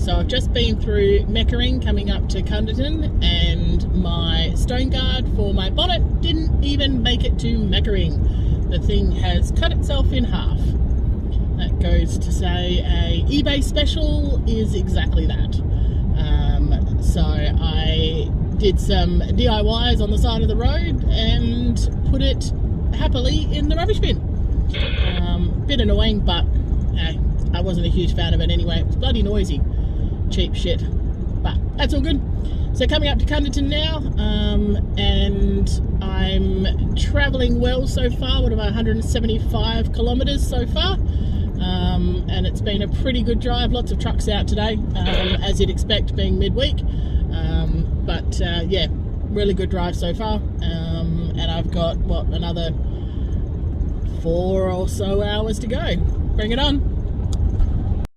So I've just been through Meckering coming up to Cunderton, and my stone guard for my bonnet didn't even make it to Meckering. The thing has cut itself in half. That goes to say a eBay special is exactly that. So I did some DIYs on the side of the road and put it happily in the rubbish bin. Bit annoying, but I wasn't a huge fan of it anyway. It was bloody noisy. Cheap shit. But that's all good. So coming up to Cunderton now, and I'm travelling well so far. What about 175 kilometres so far? And it's been a pretty good drive. Lots of trucks out today, as you'd expect, being midweek. But yeah, really good drive so far. And I've got, what, another 4 or so hours to go. Bring it on.